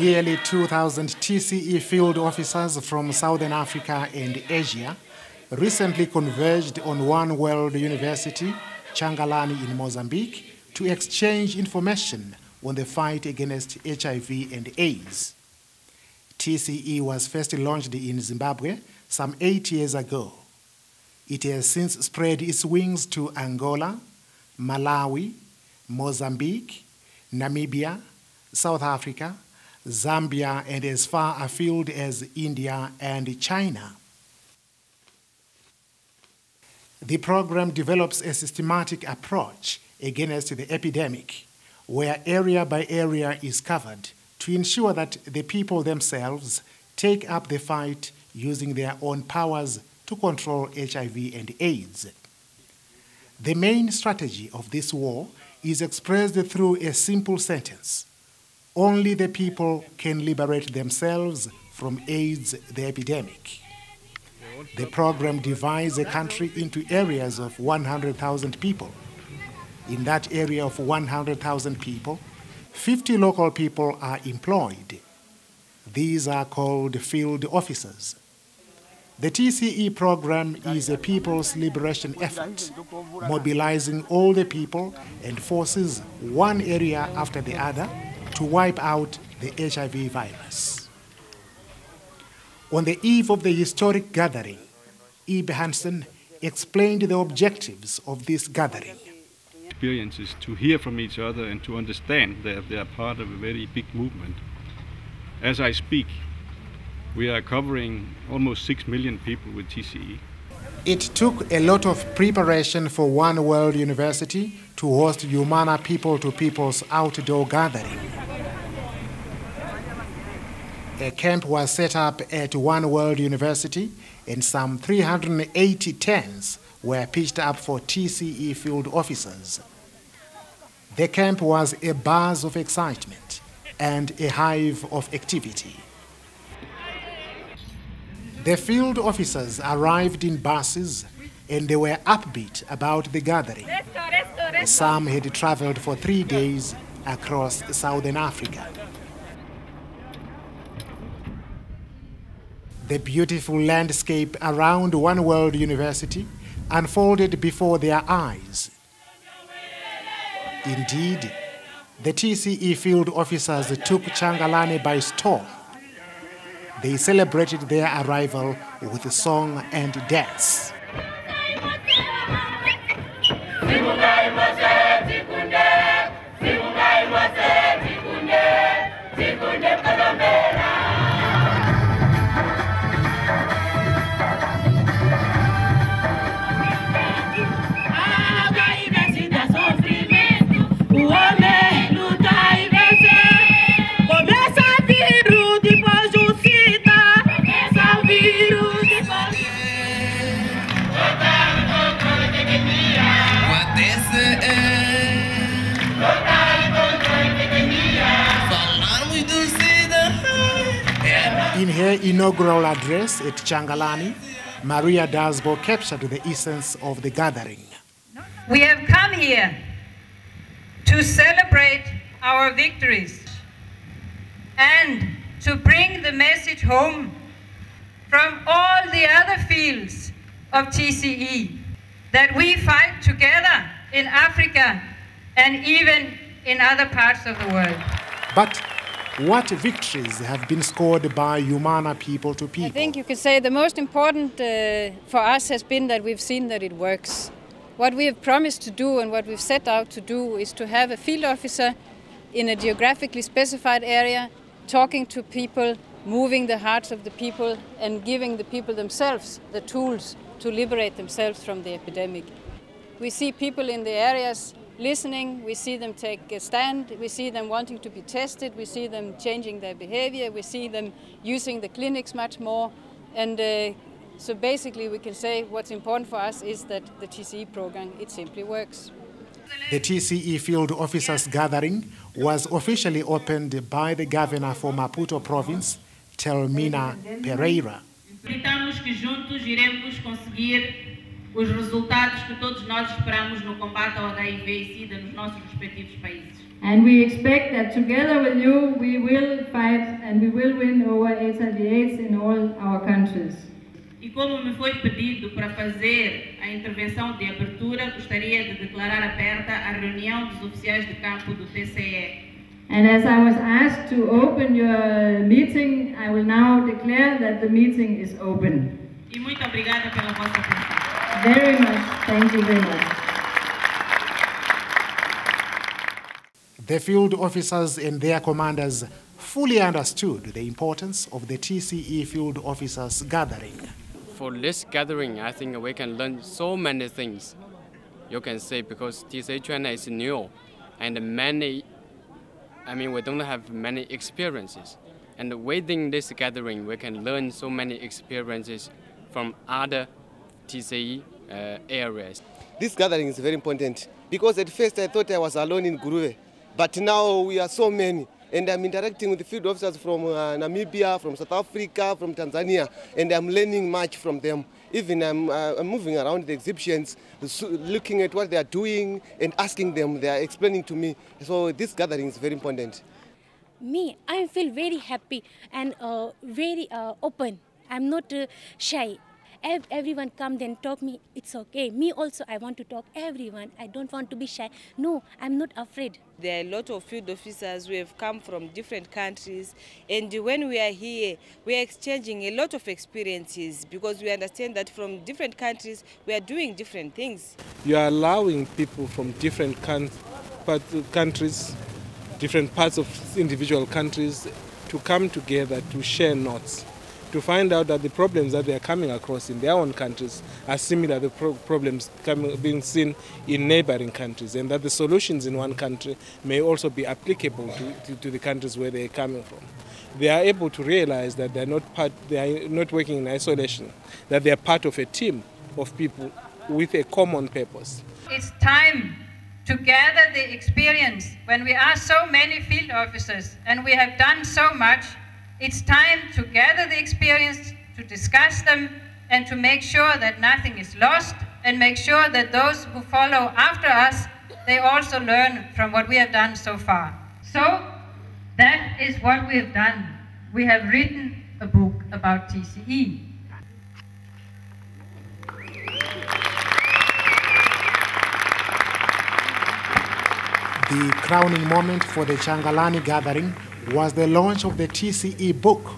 Nearly 2,000 TCE field officers from Southern Africa and Asia recently converged on One World University, Changalani in Mozambique, to exchange information on the fight against HIV and AIDS. TCE was first launched in Zimbabwe some 8 years ago. It has since spread its wings to Angola, Malawi, Mozambique, Namibia, South Africa, Zambia, and as far afield as India and China. The program develops a systematic approach against the epidemic, where area by area is covered to ensure that the people themselves take up the fight using their own powers to control HIV and AIDS. The main strategy of this war is expressed through a simple sentence: only the people can liberate themselves from AIDS, the epidemic. The program divides the country into areas of 100,000 people. In that area of 100,000 people, 50 local people are employed. These are called field officers. The TCE program is a people's liberation effort, mobilizing all the people and forces one area after the other to wipe out the HIV virus. On the eve of the historic gathering, Ib Hansen explained the objectives of this gathering. Experiences to hear from each other and to understand that they are part of a very big movement. As I speak, we are covering almost 6 million people with TCE. It took a lot of preparation for One World University to host Humana people-to-people's outdoor gathering. A camp was set up at One World University, and some 380 tents were pitched up for TCE field officers. The camp was a buzz of excitement and a hive of activity. The field officers arrived in buses and they were upbeat about the gathering. Some had traveled for 3 days across Southern Africa. The beautiful landscape around One World University unfolded before their eyes. Indeed, the TCE field officers took Changalani by storm. They celebrated their arrival with song and dance. In her inaugural address at Changalani, Maria Dasbo captured the essence of the gathering. We have come here to celebrate our victories and to bring the message home from all the other fields of TCE that we fight together in Africa and even in other parts of the world. But what victories have been scored by Humana people-to-people? I think you could say the most important for us has been that we've seen that it works. What we have promised to do and what we've set out to do is to have a field officer in a geographically specified area, talking to people, moving the hearts of the people and giving the people themselves the tools to liberate themselves from the epidemic. We see people in the areas listening, we see them take a stand, we see them wanting to be tested, we see them changing their behavior, we see them using the clinics much more. And so basically we can say what's important for us is that the TCE program, it simply works. The TCE field officers gathering was officially opened by the governor for Maputo province, Telmina Pereira. Acreditamos que juntos iremos conseguir os resultados que todos nós esperamos no combate ao HIV e SIDA nos nossos respectivos países. And we expect that together with you we will fight and we will win over HIV/AIDS in all our countries. E como me foi pedido para fazer a intervenção de abertura, gostaria de declarar aberta a reunião dos oficiais de campo do TCE. And as I was asked to open your meeting, I will now declare that the meeting is open. E muito obrigada pela vossa atenção. Very much. Thank you very much. The field officers and their commanders fully understood the importance of the TCE field officers gathering. For this gathering, I think we can learn so many things. You can say because TCE training is new and we don't have many experiences. And within this gathering, we can learn so many experiences from other TCE areas. This gathering is very important because at first I thought I was alone in Guruwe, but now we are so many. And I'm interacting with the field officers from Namibia, from South Africa, from Tanzania, and I'm learning much from them. Even I'm moving around the exhibitions, looking at what they are doing and asking them. They are explaining to me. So this gathering is very important. Me, I feel very happy and very open. I'm not shy. Everyone come then talk me, it's okay. Me also, I want to talk everyone. I don't want to be shy. No, I'm not afraid. There are a lot of field officers who have come from different countries, and when we are here, we are exchanging a lot of experiences because we understand that from different countries, we are doing different things. You are allowing people from different countries, different parts of individual countries to come together to share notes, to find out that the problems that they are coming across in their own countries are similar to the problems being seen in neighboring countries, and that the solutions in one country may also be applicable to the countries where they are coming from. They are able to realize that they are not working in isolation, that they are part of a team of people with a common purpose. It's time to gather the experience when we are so many field officers and we have done so much. It's time to gather the experience, to discuss them, and to make sure that nothing is lost, and make sure that those who follow after us, they also learn from what we have done so far. So, that is what we have done. We have written a book about TCE. The crowning moment for the Changalani gathering was the launch of the TCE book.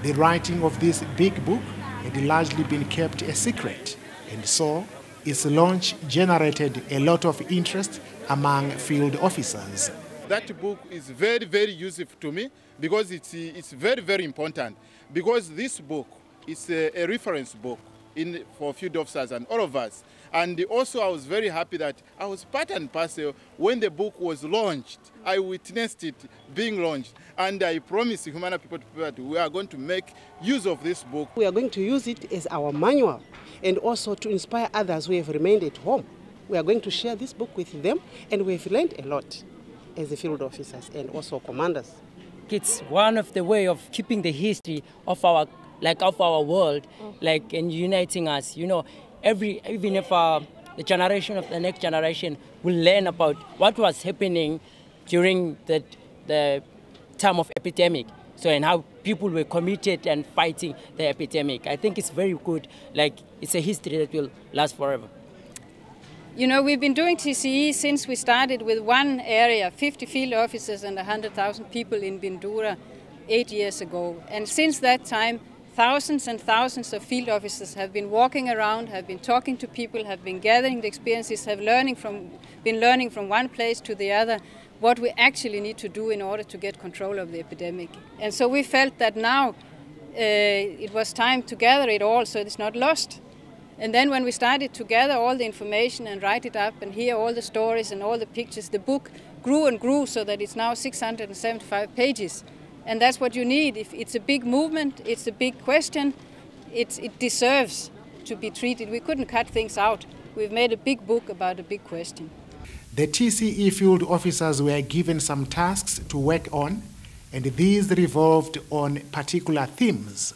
The writing of this big book had largely been kept a secret, and so its launch generated a lot of interest among field officers. That book is very, very useful to me because it's very, very important, because this book is a reference book for field officers and all of us. And also I was very happy that I was part and parcel when the book was launched. I witnessed it being launched, and I promised Humana people that we are going to make use of this book. We are going to use it as our manual and also to inspire others who have remained at home. We are going to share this book with them, and we have learned a lot as the field officers and also commanders. It's one of the way of keeping the history of our world, and uniting us. You know, even if the generation of the next generation will learn about what was happening during the time of epidemic, and how people were committed and fighting the epidemic. I think it's very good. It's a history that will last forever. You know, we've been doing TCE since we started with one area, 50 field officers and 100,000 people in Bindura 8 years ago. And since that time, thousands and thousands of field officers have been walking around, have been talking to people, have been gathering the experiences, have been learning from one place to the other what we actually need to do in order to get control of the epidemic. And so we felt that now it was time to gather it all so it's not lost. And then when we started to gather all the information and write it up and hear all the stories and all the pictures, the book grew and grew so that it's now 675 pages. And that's what you need. If it's a big movement, it's a big question, it deserves to be treated. We couldn't cut things out. We've made a big book about a big question. The TCE field officers were given some tasks to work on, and these revolved on particular themes.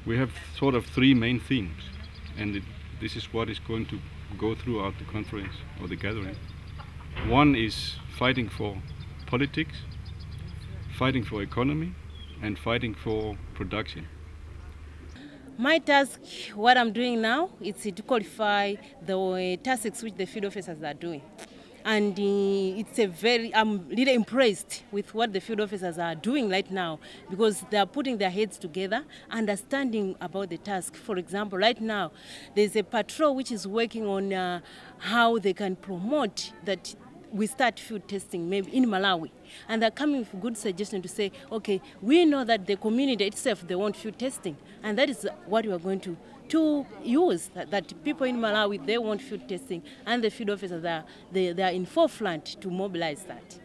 We have sort of three main themes, and this is what is going to go throughout the conference or the gathering. One is fighting for politics, fighting for economy, and fighting for production. My task, what I'm doing now, is to qualify the tasks which the field officers are doing. And I'm really impressed with what the field officers are doing right now, because they are putting their heads together, understanding about the task. For example, right now, there's a patrol which is working on how they can promote that we start field testing maybe in Malawi. And they're coming with good suggestion to say, okay, we know that the community itself, they want field testing. And that is what we are going to use, that people in Malawi, they want field testing, and the field officers, they are in forefront to mobilize that.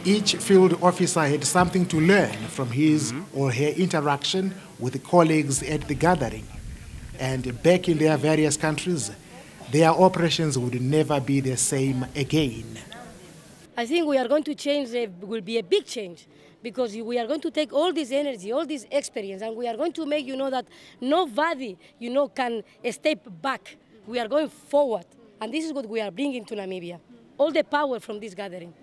Each field officer had something to learn from his or her interaction with colleagues at the gathering. And back in their various countries, their operations would never be the same again. I think we are going to change, will be a big change, because we are going to take all this energy, all this experience, and we are going to make, that nobody, can step back. We are going forward, and this is what we are bringing to Namibia, all the power from this gathering.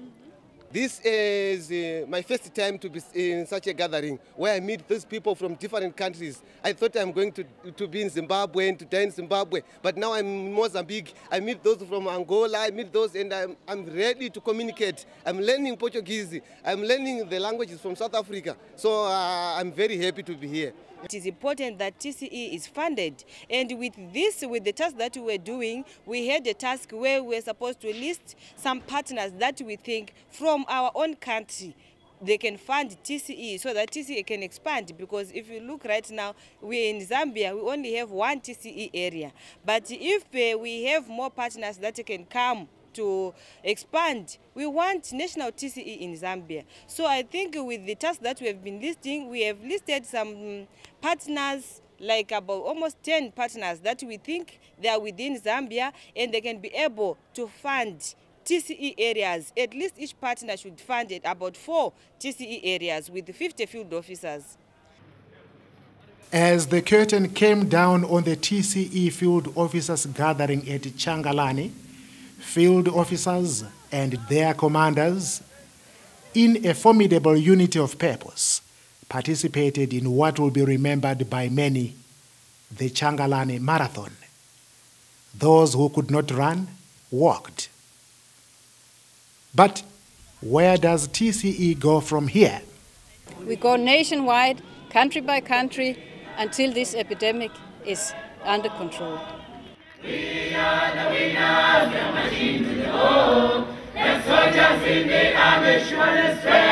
This is my first time to be in such a gathering where I meet those people from different countries. I thought I'm going to be in Zimbabwe and to die in Zimbabwe, but now I'm in Mozambique. I meet those from Angola, I meet those, and I'm ready to communicate. I'm learning Portuguese. I'm learning the languages from South Africa. So I'm very happy to be here. It is important that TCE is funded, and with the task that we were doing, we had a task where we were supposed to list some partners that we think from our own country they can fund TCE so that TCE can expand, because if you look right now, we're in Zambia, we only have one TCE area. But if we have more partners that can come to expand, we want national TCE in Zambia. So I think with the task that we have been listing, we have listed some partners, like about almost 10 partners that we think they are within Zambia and they can be able to fund TCE areas. At least each partner should fund about 4 TCE areas with 50 field officers. As the curtain came down on the TCE field officers gathering at Changalani, field officers and their commanders, in a formidable unity of purpose, participated in what will be remembered by many, the Changalani Marathon. Those who could not run, walked. But where does TCE go from here? We go nationwide, country by country, until this epidemic is under control. We are the winners, the machine to the wall. The soldiers in the army show the strength.